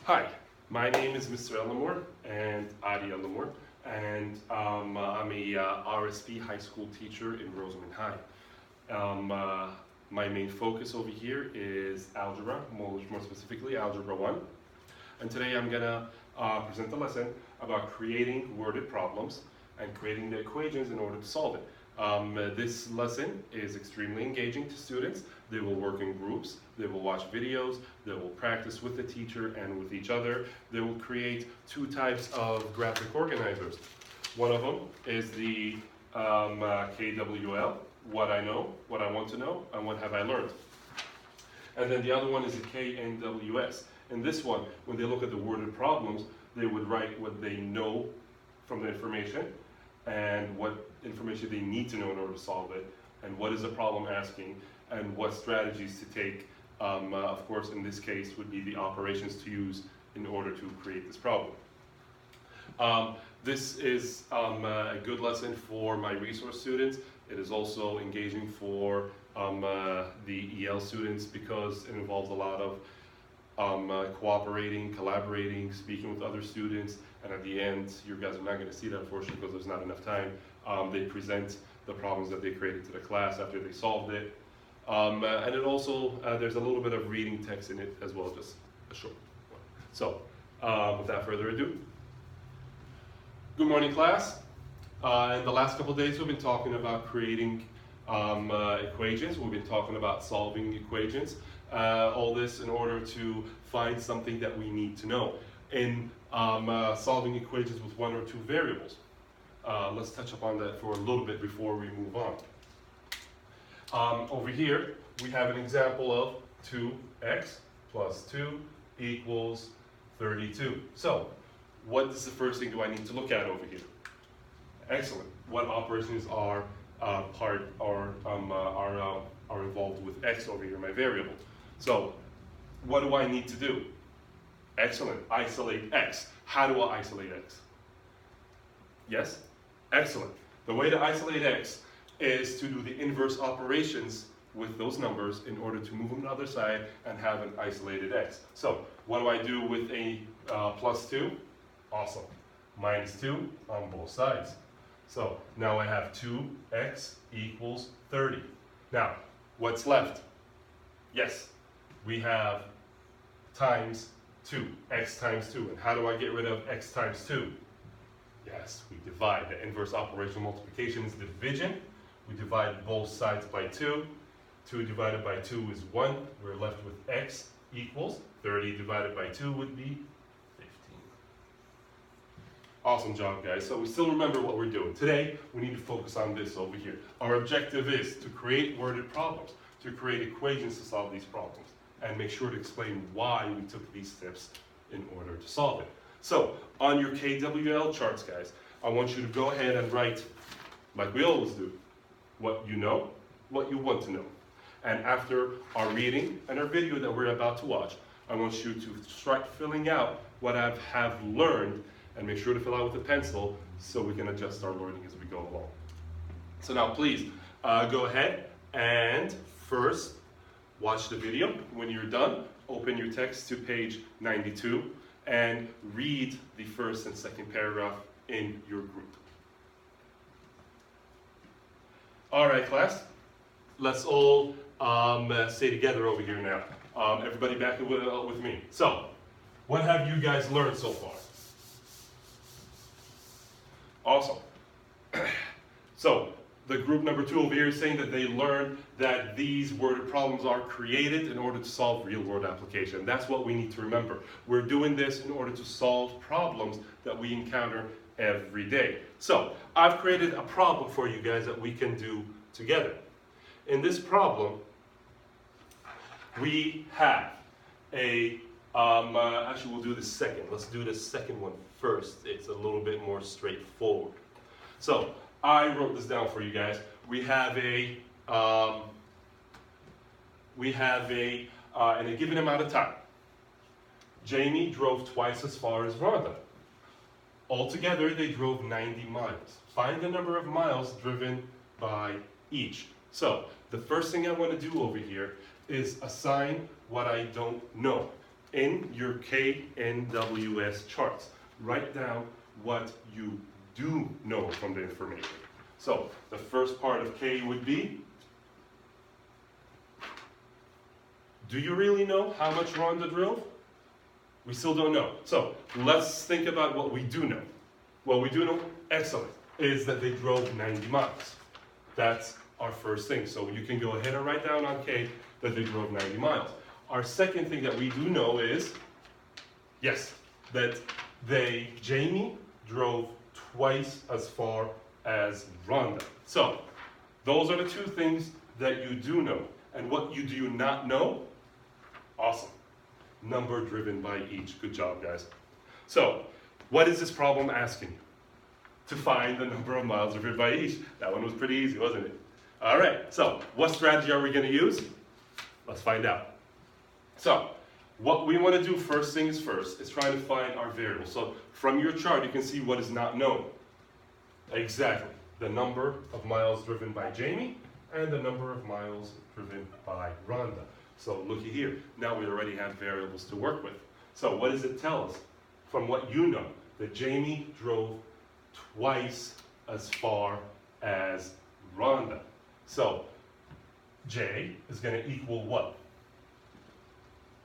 Hi, my name is Mr. Ellamore and Adi Ellamore, and I'm a RSP high school teacher in Rosamond High. My main focus over here is algebra, more specifically Algebra 1. And today I'm going to present a lesson about creating worded problems and creating the equations in order to solve it. This lesson is extremely engaging to students. They will work in groups, they will watch videos, they will practice with the teacher and with each other. They will create two types of graphic organizers. One of them is the KWL, what I know, what I want to know, and what have I learned. And then the other one is the KNWS. In this one, when they look at the worded problems, they would write what they know from the information and what information they need to know in order to solve it, and what is the problem asking, and what strategies to take. Of course, in this case, would be the operations to use in order to create this problem. This is a good lesson for my resource students. It is also engaging for the EL students because it involves a lot of cooperating, collaborating, speaking with other students, and at the end, you guys are not going to see that unfortunately because there's not enough time. They present the problems that they created to the class after they solved it. And it also, there's a little bit of reading text in it as well, just a short one. So, without further ado, good morning class. In the last couple of days we've been talking about creating equations. We've been talking about solving equations. All this in order to find something that we need to know in solving equations with one or two variables. Let's touch upon that for a little bit before we move on. Over here we have an example of 2x plus 2 equals 32. So what is the first thing do I need to look at over here? Excellent. What operations are involved with x over here, my variable? So what do I need to do? Excellent. Isolate x. How do I isolate x? Yes? Excellent. The way to isolate x is to do the inverse operations with those numbers in order to move them to the other side and have an isolated x. So what do I do with a plus 2? Awesome. Minus 2 on both sides. So now I have 2x equals 30. Now, what's left? Yes, we have times 2, x times 2. And how do I get rid of x times 2? Yes, we divide. The inverse operation multiplication is division. We divide both sides by 2. 2 divided by 2 is 1. We're left with x equals 30 divided by 2 would be 15. Awesome job, guys. So we still remember what we're doing. Today, we need to focus on this over here. Our objective is to create worded problems, to create equations to solve these problems, and make sure to explain why we took these steps in order to solve it. So, on your KWL charts, guys, I want you to go ahead and write, like we always do, what you know, what you want to know. And after our reading and our video that we're about to watch, I want you to start filling out what I have learned, and make sure to fill out with a pencil so we can adjust our learning as we go along. So now please, go ahead and first watch the video. When you're done, open your text to page 92 and read the first and second paragraph in your group. All right, class, let's all stay together over here now. Everybody back with me. So, what have you guys learned so far? Awesome. So, the group number 2 over here is saying that they learned that these worded problems are created in order to solve real-world application. That's what we need to remember. We're doing this in order to solve problems that we encounter every day. So, I've created a problem for you guys that we can do together. In this problem, we have a, actually we'll do the second. Let's do the second one first. It's a little bit more straightforward. So, I wrote this down for you guys. We have a, in a given amount of time, Jamie drove twice as far as Rhonda. Altogether, they drove 90 miles. Find the number of miles driven by each. So, the first thing I want to do over here is assign what I don't know. in your KNWS charts, write down what you do know from the information. So the first part of K would be, do you really know how much Rhonda drove? We still don't know. So let's think about what we do know. What we do know, excellent, is that they drove 90 miles. That's our first thing. So you can go ahead and write down on K that they drove 90 miles. Our second thing that we do know is, yes, that Jamie drove twice as far as Rhonda. So those are the two things that you do know. And what you do not know, awesome. Number driven by each. Good job, guys. So what is this problem asking you? To find the number of miles driven by each. That one was pretty easy, wasn't it? All right, so what strategy are we going to use? Let's find out. So what we want to do first things first is try to find our variable. So from your chart, you can see what is not known. Exactly. The number of miles driven by Jamie and the number of miles driven by Rhonda. So looky here. Now we already have variables to work with. So what does it tell us? From what you know, that Jamie drove twice as far as Rhonda. So J is going to equal what?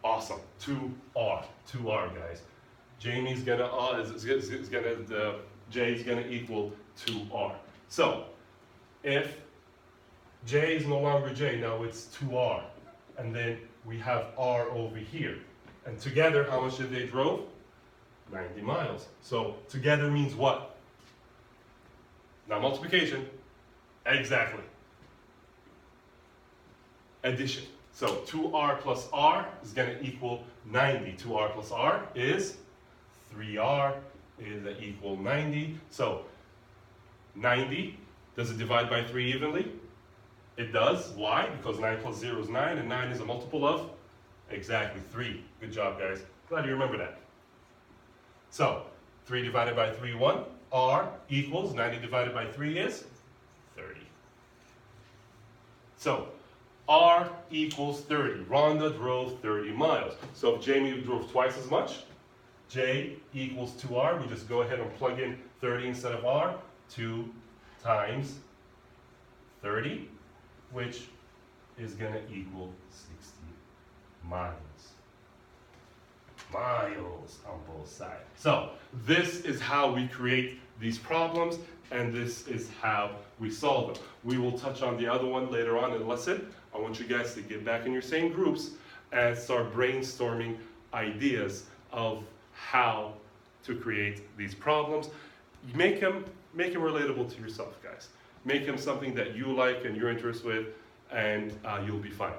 Awesome. 2R. 2R, guys. Jamie's going to, J is going to equal 2R. So if J is no longer J, now it's 2R. And then we have R over here. And together, how much did they drove? 90 miles. So together means what? Not multiplication. Exactly. Addition. So 2R plus R is going to equal 90. 2R plus R is 3R is equal 90. So 90, does it divide by 3 evenly? It does. Why? Because 9 plus 0 is 9, and 9 is a multiple of? Exactly, 3. Good job, guys. Glad you remember that. So 3 divided by 3, 1. R equals 90 divided by 3 is 30. So R equals 30. Rhonda drove 30 miles. So if Jamie drove twice as much, J equals 2R. We just go ahead and plug in 30 instead of R. 2 times 30, which is going to equal 60 miles. Miles on both sides. So this is how we create these problems, and this is how we solve them. We will touch on the other one later on in the lesson. I want you guys to get back in your same groups and start brainstorming ideas of how to create these problems. Make them relatable to yourself, guys. Make them something that you like and you're interested with, and you'll be fine.